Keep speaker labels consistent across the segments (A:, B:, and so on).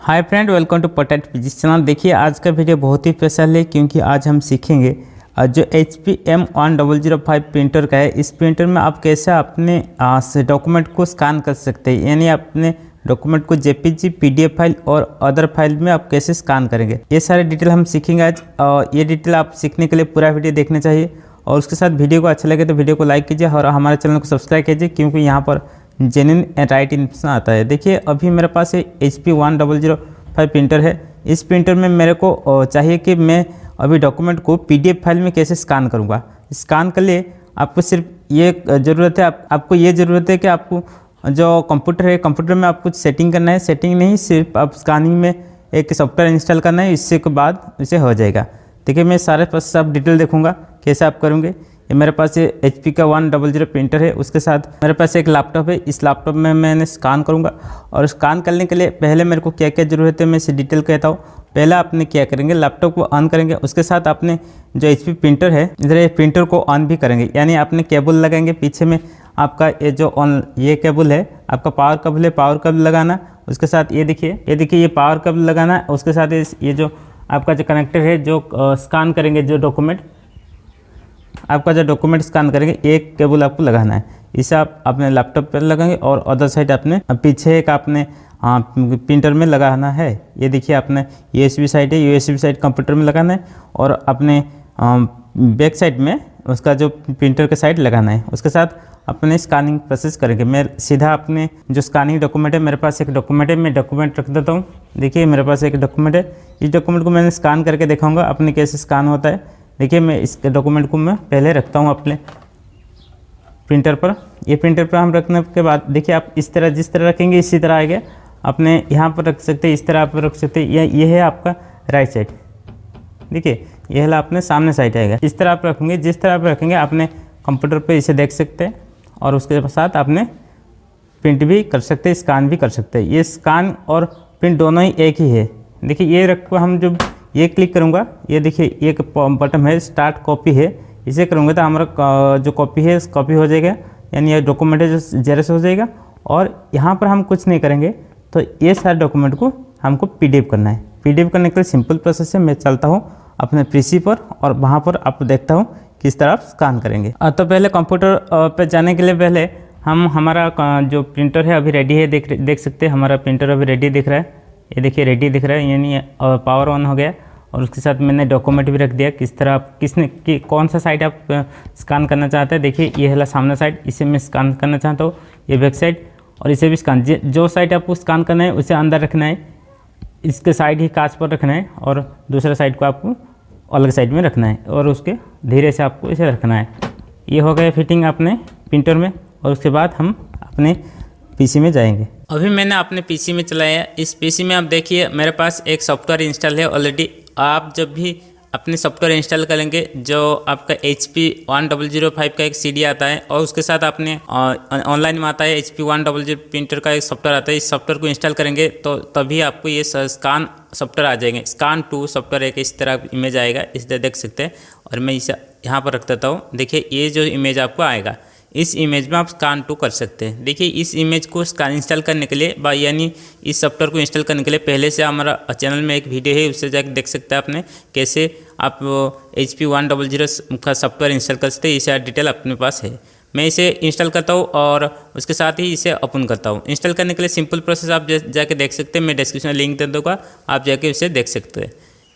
A: Hi friend, welcome to पोटैट physics channel. देखिए आज का वीडियो बहुत ही स्पेशल है क्योंकि आज हम सीखेंगे जो HP M1005 प्रिंटर का है। इस प्रिंटर में आप कैसे अपने डॉक्यूमेंट को स्कैन कर सकते हैं, यानी अपने डॉक्यूमेंट को JPG PDF फाइल और अदर फाइल में आप कैसे स्कैन करेंगे, ये सारे डिटेल हम सीखेंगे आज। ये डिटेल आप सीखने के लिए पूरा वीडियो देखना चाहिए और उसके साथ वीडियो को अच्छा लगे तो वीडियो को लाइक कीजिए और हमारे चैनल को सब्सक्राइब कीजिए क्योंकि यहाँ पर जेन्युइन एंड राइट इन्फॉर्मेशन आता है। देखिए अभी मेरे पास ये HP 1005 प्रिंटर है। इस प्रिंटर में मेरे को चाहिए कि मैं अभी डॉक्यूमेंट को PDF फाइल में कैसे स्कैन करूँगा। स्कैन के लिए आपको सिर्फ ये ज़रूरत है, आपको ये ज़रूरत है कि आपको जो कंप्यूटर है, कंप्यूटर में आपको सेटिंग करना है। सेटिंग नहीं, सिर्फ आप स्कैनिंग में एक सॉफ्टवेयर इंस्टॉल करना है, इससे के बाद इसे हो जाएगा। देखिए मैं सारे पास सब डिटेल देखूँगा कैसे आप करोगे। ये मेरे पास ये HP का 100 प्रिंटर है, उसके साथ मेरे पास एक लैपटॉप है। इस लैपटॉप में मैंने स्कैन करूँगा और स्कैन करने के लिए पहले मेरे को क्या क्या ज़रूरत है मैं इसे डिटेल कहता हूँ। पहला आपने क्या करेंगे, लैपटॉप को ऑन करेंगे, उसके साथ आपने जो HP प्रिंटर है इधर ये प्रिंटर को ऑन भी करेंगे, यानी आपने केबल लगाएंगे पीछे में। आपका ये जो ये केबल है आपका पावर केबल है, पावर केबल लगाना। उसके साथ ये देखिए ये पावर केबल लगाना है। उसके साथ ये जो आपका जो कनेक्टर है जो स्कैन करेंगे, जो डॉक्यूमेंट आपका जो डॉक्यूमेंट स्कैन करेंगे, एक केबल आपको लगाना है। इसे आप अपने लैपटॉप पर लगाएंगे और अदर साइड अपने पीछे एक आपने प्रिंटर में लगाना है। ये देखिए आपने USB साइड है, USB साइड कंप्यूटर में लगाना है और अपने बैक साइड में उसका जो प्रिंटर का साइड लगाना है। उसके साथ अपने स्कैनिंग प्रोसेस करेंगे। मैं सीधा अपने जो स्कैनिंग डॉक्यूमेंट है, मेरे पास एक डॉक्यूमेंट है, मैं डॉक्यूमेंट रख देता हूँ। देखिए मेरे पास एक डॉक्यूमेंट है, इस डॉक्यूमेंट को मैंने स्कैन करके दिखाऊंगा अपने कैसे स्कैन होता है। देखिए मैं इस डॉक्यूमेंट को मैं पहले रखता हूँ अपने प्रिंटर पर। ये प्रिंटर पर हम रखने के बाद देखिए आप इस तरह जिस तरह रखेंगे इसी तरह आएगा। अपने यहाँ पर रख सकते हैं, इस तरह आप रख सकते हैं। ये है आपका राइट साइड, देखिए यह है अपने सामने साइड आएगा। इस तरह आप रखेंगे, जिस तरह आप रखेंगे अपने कंप्यूटर पर इसे देख सकते हैं और उसके साथ आपने प्रिंट भी कर सकते हैं, स्कैन भी कर सकते हैं। ये स्कैन और प्रिंट दोनों ही एक ही है। देखिए ये रख को हम जो ये क्लिक करूँगा, ये देखिए एक बटन है स्टार्ट कॉपी है, इसे करूँगा तो हमारा जो कॉपी है कॉपी हो जाएगा, यानी ये डॉक्यूमेंट है जो जेरॉक्स हो जाएगा। और यहाँ पर हम कुछ नहीं करेंगे, तो ये सारे डॉक्यूमेंट को हमको PDF करना है। PDF करने के लिए सिंपल प्रोसेस है। मैं चलता हूँ अपने PC पर और वहाँ पर आपको देखता हूँ किस तरह आप स्कैन करेंगे। तो पहले कंप्यूटर पर जाने के लिए पहले हम हमारा जो प्रिंटर है अभी रेडी है, देख सकते हैं हमारा प्रिंटर अभी रेडी दिख रहा है। ये देखिए रेडी दिख रहा है, यानी पावर ऑन हो गया। और उसके साथ मैंने डॉक्यूमेंट भी रख दिया किस तरह आप कौन सा साइड आप स्कैन करना चाहते हैं। देखिए ये है सामने साइड, इसे मैं स्कैन करना चाहता हूँ। ये बैक साइड और इसे भी स्कैन, जो साइड आपको स्कैन करना है उसे अंदर रखना है, इसके साइड ही कांच पर रखना है और दूसरा साइड को आपको अलग साइड में रखना है और उसके धीरे से आपको इसे रखना है। ये हो गया फिटिंग अपने प्रिंटर में और उसके बाद हम अपने PC में जाएंगे। अभी मैंने अपने PC में चलाया। इस PC में आप देखिए मेरे पास एक सॉफ्टवेयर इंस्टॉल है ऑलरेडी। आप जब भी अपने सॉफ्टवेयर इंस्टॉल करेंगे, जो आपका HP 1005 का एक CD आता है और उसके साथ आपने ऑनलाइन में आता है HP 100 प्रिंटर का एक सॉफ्टवेयर आता है। इस सॉफ्टवेयर को इंस्टॉल करेंगे तो तभी आपको ये स्कैन सॉफ्टवेयर आ जाएंगे। स्कैन 2 सॉफ्टवेयर एक इस तरह इमेज आएगा, इस तरह देख सकते हैं। और मैं इसे यहाँ पर रख देता हूँ। देखिए ये जो इमेज आपको आएगा, इस इमेज में आप स्कैन 2 कर सकते हैं। देखिए इस इमेज को स्कैन इंस्टॉल करने के लिए यानी इस सॉफ्टवेयर को इंस्टॉल करने के लिए पहले से हमारा चैनल में एक वीडियो है, उससे जाकर देख सकते हैं आपने कैसे आप HP 100 का सॉफ्टवेयर इंस्टॉल कर सकते हैं। इसे डिटेल अपने पास है। मैं इसे इंस्टॉल करता हूँ और उसके साथ ही इसे ओपन करता हूँ। इंस्टॉल करने के लिए सिंपल प्रोसेस आप जाके देख सकते हैं। मैं डिस्क्रिप्शन में लिंक दे दूँगा, आप जाके उसे देख सकते हैं।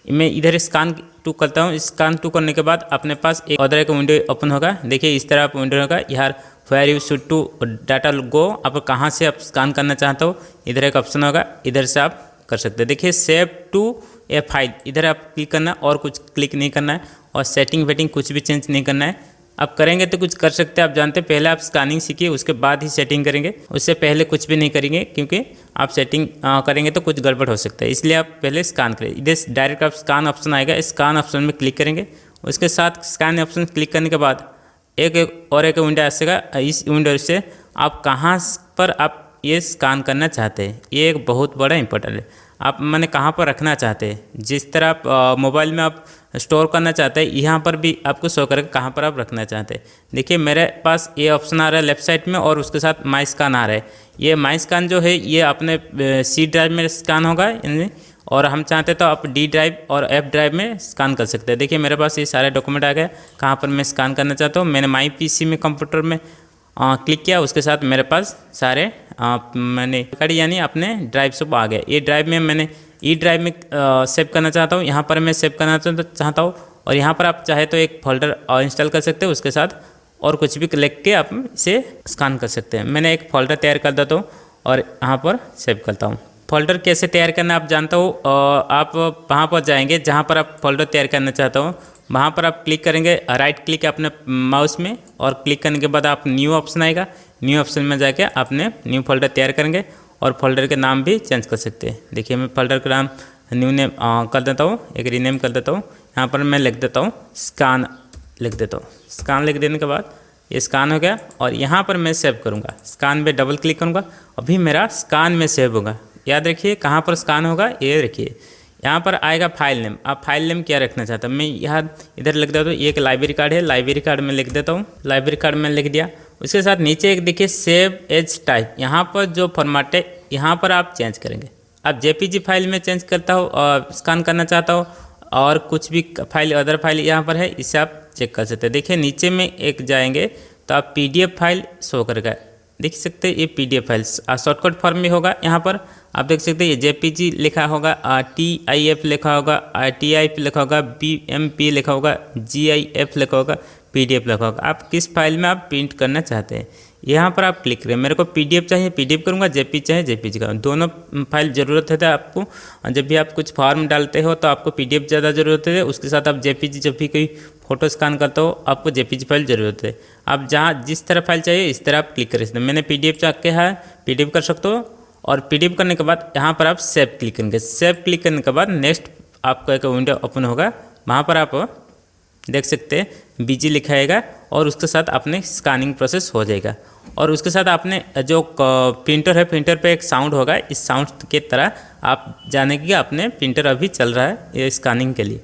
A: मैं इधर स्कैन 2 करता हूँ। स्कैन 2 करने के बाद अपने पास एक अदर एक विंडो ओपन होगा। देखिए इस तरह आप विंडो होगा। यहाँ where you should to data go, आप कहाँ से आप स्कैन करना चाहते हो, इधर एक ऑप्शन होगा, इधर से आप कर सकते हैं। देखिए सेव टू ए फाइल, इधर आप क्लिक करना है और कुछ क्लिक नहीं करना है और सेटिंग वेटिंग कुछ भी चेंज नहीं करना है। आप करेंगे तो कुछ कर सकते हैं। आप जानते हैं पहले आप स्कैनिंग सीखिए, उसके बाद ही सेटिंग करेंगे। उससे पहले कुछ भी नहीं करेंगे क्योंकि आप सेटिंग करेंगे तो कुछ गड़बड़ हो सकता है, इसलिए आप पहले स्कैन करें। इधर डायरेक्ट आप स्कैन ऑप्शन आएगा, स्कैन ऑप्शन में क्लिक करेंगे। उसके साथ स्कैन ऑप्शन क्लिक करने के बाद एक विंडो आएगा। इस विंडो से आप कहाँ पर आप ये स्कैन करना चाहते हैं, ये एक बहुत बड़ा इंपॉर्टेंट है। आप मैंने कहाँ पर रखना चाहते हैं, जिस तरह आप मोबाइल में आप स्टोर करना चाहते हैं यहाँ पर भी आपको शो करेगा कहाँ पर आप रखना चाहते हैं। देखिए मेरे पास ये ऑप्शन आ रहा है लेफ्ट साइड में और उसके साथ माई स्कैन आ रहा है। ये माई स्कैन जो है ये अपने सी ड्राइव में स्कैन होगा और हम चाहते तो आप डी ड्राइव और एफ ड्राइव में स्कैन कर सकते हैं। देखिए मेरे पास ये सारे डॉक्यूमेंट आ गए, कहाँ पर मैं स्कैन करना चाहता हूँ। मैंने माई पीसी में कंप्यूटर में क्लिक किया, उसके साथ मेरे पास सारे मैंने यानी अपने ड्राइव सब आ गए। ये ड्राइव में मैंने ई ड्राइव में सेव करना चाहता हूँ, यहाँ पर मैं सेव करना चाहता हूँ और यहाँ पर आप चाहे तो एक फोल्डर इंस्टॉल कर सकते हो, उसके साथ और कुछ भी लिख के आप इसे स्कैन कर सकते हैं। मैंने एक फ़ोल्डर तैयार कर देता हूँ और यहाँ पर सेव करता हूँ। फ़ोल्डर कैसे तैयार करना आप जानता हो, आप वहाँ पर जाएंगे जहाँ पर आप फोल्डर तैयार करना चाहता हो, वहाँ पर आप क्लिक करेंगे, राइट क्लिक अपने माउस में और क्लिक करने के बाद आप न्यू ऑप्शन आएगा, न्यू ऑप्शन में जाके आपने न्यू फोल्डर तैयार करेंगे और फोल्डर के नाम भी चेंज कर सकते हैं। देखिए मैं फोल्डर का नाम न्यू नेम कर देता हूँ, एक रीनेम कर देता हूँ। यहाँ पर मैं लिख देता हूँ स्कैन, लिख देता हूँ स्कैन। लिख देने के बाद ये स्कैन हो गया और यहाँ पर मैं सेव करूँगा, स्कैन पे डबल क्लिक करूँगा, अभी मेरा स्कैन में सेव होगा। याद रखिए कहाँ पर स्कैन होगा, ये रखिए यहाँ पर आएगा फाइल नेम। आप फाइल नेम क्या रखना चाहता हूँ, मैं यहाँ इधर लिख देता हूँ, ये एक लाइब्रेरी कार्ड है, लाइब्रेरी कार्ड में लिख देता हूँ, लाइब्रेरी कार्ड में लिख दिया। उसके साथ नीचे एक देखिए सेव एज टाइप, यहाँ पर जो फॉर्मेट है यहाँ पर आप चेंज करेंगे। आप जेपीजी फाइल में चेंज करता हो और स्कैन करना चाहता हो और कुछ भी फाइल अदर फाइल यहाँ पर है, इससे आप चेक कर सकते हैं। देखिए नीचे में एक जाएंगे तो आप पीडीएफ फाइल शो करेगा, देख सकते हैं ये पीडीएफ फाइल शॉर्टकट फॉर्म में होगा। यहाँ पर आप देख सकते हैं ये जेपीजी लिखा होगा, TIF लिखा होगा, TIF लिखा होगा, BMP लिखा होगा, GIF लिखा होगा, PDF लिखा होगा। आप किस फाइल में आप प्रिंट करना चाहते हैं यहाँ पर आप क्लिक करें। मेरे को PDF चाहिए PDF करूँगा, JPG चाहिए JPG का, दोनों फाइल ज़रूरत है आपको। जब भी आप कुछ फॉर्म डालते हो तो आपको PDF ज़्यादा ज़रूरत है, उसके साथ आप JPG जब भी कोई फोटो स्कैन करते हो आपको JPG फाइल ज़रूरत है। आप जहाँ जिस तरह फाइल चाहिए इस तरह आप क्लिक कर सकते हैं। मैंने PDF चाह के है PDF कर सकते हो और PDF करने के बाद यहाँ पर आप सेव क्लिक करेंगे। सेव क्लिक करने के बाद नेक्स्ट आपका एक विंडो ओपन होगा, वहाँ पर आप देख सकते हैं BG लिखाएगा और उसके साथ अपने स्कैनिंग प्रोसेस हो जाएगा। और उसके साथ आपने जो प्रिंटर है, प्रिंटर पे एक साउंड होगा, इस साउंड के तरह आप जाने कि अपने प्रिंटर अभी चल रहा है ये स्कैनिंग के लिए।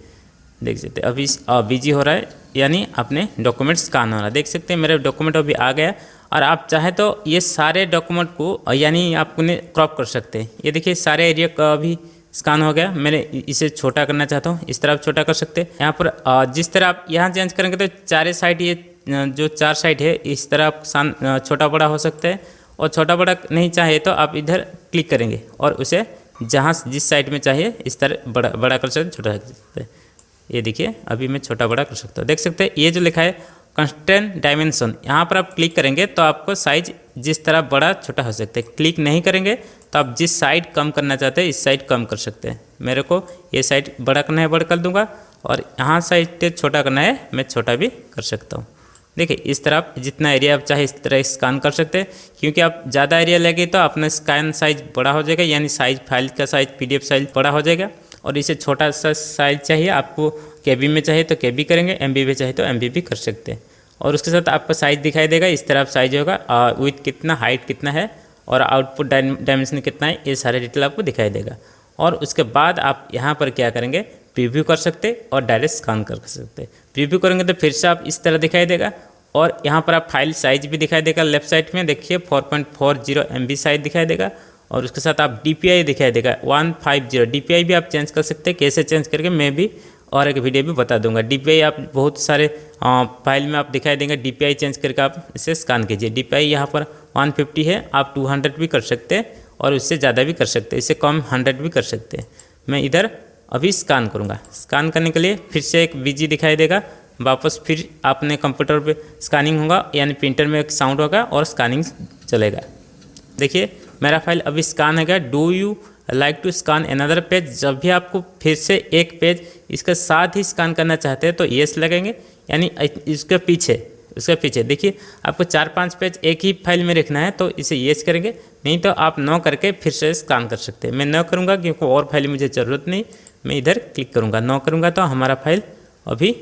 A: देख सकते हैं अभी BG हो रहा है, यानी अपने डॉक्यूमेंट स्कैन हो रहा है। देख सकते हैं मेरे डॉक्यूमेंट अभी आ गया और आप चाहे तो ये सारे डॉक्यूमेंट को यानी आपने क्रॉप कर सकते हैं। ये देखिए सारे एरिया का अभी स्कैन हो गया, मैंने इसे छोटा करना चाहता हूँ, इस तरह आप छोटा कर सकते हैं। यहाँ पर जिस तरह आप यहाँ चेंज करेंगे तो चारे साइड ये जो 4 साइड है इस तरह आप छोटा बड़ा हो सकता है। और छोटा बड़ा नहीं चाहे तो आप इधर क्लिक करेंगे और उसे जहाँ जिस साइड में चाहिए इस तरह बड़ा कर सकते, छोटा कर सकते हैं। ये देखिए अभी मैं छोटा बड़ा कर सकता हूँ। देख सकते हैं ये जो लिखा है कंस्टेंट डायमेंशन, यहाँ पर आप क्लिक करेंगे तो आपको साइज जिस तरह बड़ा छोटा हो सकता है। क्लिक नहीं करेंगे तो आप जिस साइड कम करना चाहते हैं इस साइड कम कर सकते हैं। मेरे को ये साइड बड़ा करना है बड़ा कर दूंगा और यहाँ साइड छोटा करना है मैं छोटा भी कर सकता हूँ। देखिए इस तरह आप जितना एरिया आप चाहे इस तरह स्कैन कर सकते हैं, क्योंकि आप ज़्यादा एरिया लेंगे तो अपना स्कैन साइज बड़ा हो जाएगा, यानी साइज फाइल का साइज PDF साइज बड़ा हो जाएगा। और इसे छोटा सा साइज चाहिए आपको, KB में चाहिए तो KB करेंगे, MB में चाहिए तो MB भी कर सकते हैं। और उसके साथ आपका साइज दिखाई देगा, इस तरह साइज होगा, विथ कितना, हाइट कितना है और आउटपुट डायमेंशन कितना है, ये सारे डिटेल आपको दिखाई देगा। और उसके बाद आप यहाँ पर क्या करेंगे, प्रीव्यू कर सकते और डायरेक्ट स्कैन कर सकते। प्रीव्यू करेंगे तो फिर से आप इस तरह दिखाई देगा और यहाँ पर आप फाइल साइज भी दिखाई देगा। लेफ्ट साइड में देखिए 4.40 MB साइज दिखाई देगा और उसके साथ आप DPI दिखाई देगा 150। DPI भी आप चेंज कर सकते हैं, कैसे चेंज करके मैं भी और एक वीडियो भी बता दूंगा। DPI आप बहुत सारे फाइल में आप दिखाई देंगे, DPI चेंज करके आप इसे स्कैन कीजिए। DPI यहाँ पर 150 है, आप 200 भी कर सकते हैं और उससे ज़्यादा भी कर सकते हैं, इससे कम 100 भी कर सकते हैं। मैं इधर अभी स्कैन करूँगा। स्कैन करने के लिए फिर से एक BG दिखाई देगा, वापस फिर आपने कंप्यूटर पे स्कैनिंग होगा, यानी प्रिंटर में एक साउंड होगा और स्कैनिंग चलेगा। देखिए मेरा फाइल अभी स्कैन हो गया। Do you like to scan another page, जब भी आपको फिर से एक पेज इसके साथ ही स्कैन करना चाहते हैं तो येस लगेंगे, यानी इसके पीछे देखिए आपको 4-5 पेज एक ही फाइल में रखना है तो इसे येस करेंगे, नहीं तो आप नो करके फिर से स्कैन कर सकते हैं। मैं नो करूँगा क्योंकि और फाइल मुझे ज़रूरत नहीं, मैं इधर क्लिक करूँगा। नो करूँगा तो हमारा फाइल अभी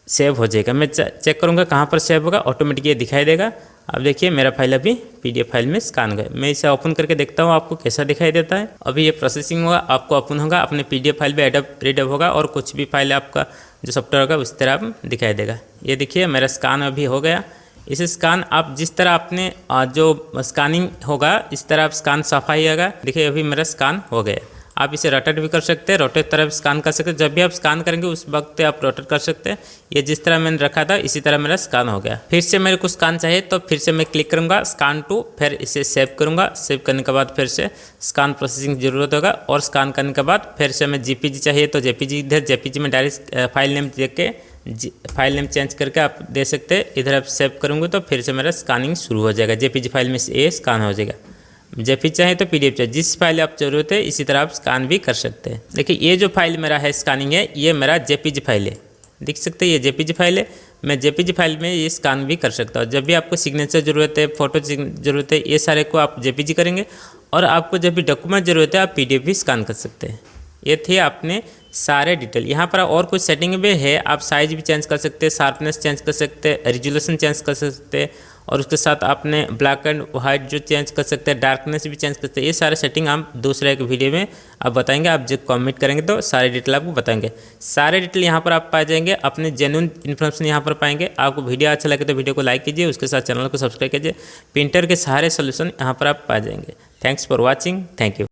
A: सेव हो जाएगा। मैं चेक करूँगा कहाँ पर सेव होगा, ऑटोमेटिक ये दिखाई देगा। अब देखिए मेरा फाइल अभी PDF फाइल में स्कैन हो गया। मैं इसे ओपन करके देखता हूँ आपको कैसा दिखाई देता है। अभी ये प्रोसेसिंग होगा, आपको ओपन होगा, अपने PDF फाइल पे रीडअप होगा और कुछ भी फाइल आपका जो सॉफ्टवेयर होगा उस तरह आप दिखाई देगा। ये देखिए मेरा स्कैन अभी हो गया। इस स्कैन आप जिस तरह आपने जो स्कैनिंग होगा इस तरह आप स्कैन सफाई आएगा। देखिए अभी मेरा स्कैन हो गया। आप इसे रोटेट भी कर सकते हैं, रोटेट तरफ स्कैन कर सकते हैं। जब भी आप स्कैन करेंगे उस वक्त आप रोटेट कर सकते हैं। ये जिस तरह मैंने रखा था इसी तरह मेरा स्कैन हो गया। फिर से मेरे को स्कैन चाहिए तो फिर से मैं क्लिक करूंगा स्कैन टू, फिर इसे सेव करूंगा। सेव करने के बाद फिर से स्कैन प्रोसेसिंग की जरूरत होगा और स्कैन करने के बाद फिर से मैं JPG चाहिए तो JPG, इधर JPG में डायरेक्ट फाइल नेम देख के फाइल नेम चेंज करके आप दे सकते हैं। इधर आप सेव करूँगा तो फिर से मेरा स्कैनिंग शुरू हो जाएगा। JPG फाइल में ये स्कैन हो जाएगा। JPG चाहे तो PDF चाहिए, जिस फाइल आप जरूरत है इसी तरह आप स्कैन भी कर सकते हैं। देखिए ये जो फाइल मेरा है स्कैनिंग है, ये मेरा JPG फाइल है। देख सकते हैं ये JPG फाइल है। मैं JPG फाइल में ये स्कैन भी कर सकता हूँ। जब भी आपको सिग्नेचर जरूरत है, फोटो जरूरत है, ये सारे को आप JPG करेंगे और आपको जब भी डॉक्यूमेंट जरूरत है आप PDF भी स्कैन कर सकते हैं। ये थे अपने सारे डिटेल। यहाँ पर और कुछ सेटिंग भी है, आप साइज भी चेंज कर सकते हैं, शार्पनेस चेंज कर सकते हैं, रेजोल्यूशन चेंज कर सकते हैं और उसके साथ आपने ब्लैक एंड वाइट जो चेंज कर सकते हैं, डार्कनेस भी चेंज कर सकते हैं। ये सारे सेटिंग हम दूसरे एक वीडियो में आप बताएंगे। आप जब कमेंट करेंगे तो सारे डिटेल आपको बताएंगे। सारे डिटेल यहाँ पर आप पा जाएंगे, अपने जेन्युइन इन्फॉर्मेशन यहाँ पर पाएंगे। आपको वीडियो अच्छा लगे तो वीडियो को लाइक कीजिए, उसके साथ चैनल को सब्सक्राइब कीजिए। प्रिंटर के सारे सोल्यूशन यहाँ पर आप पा जाएंगे। Thanks for watching. Thank you.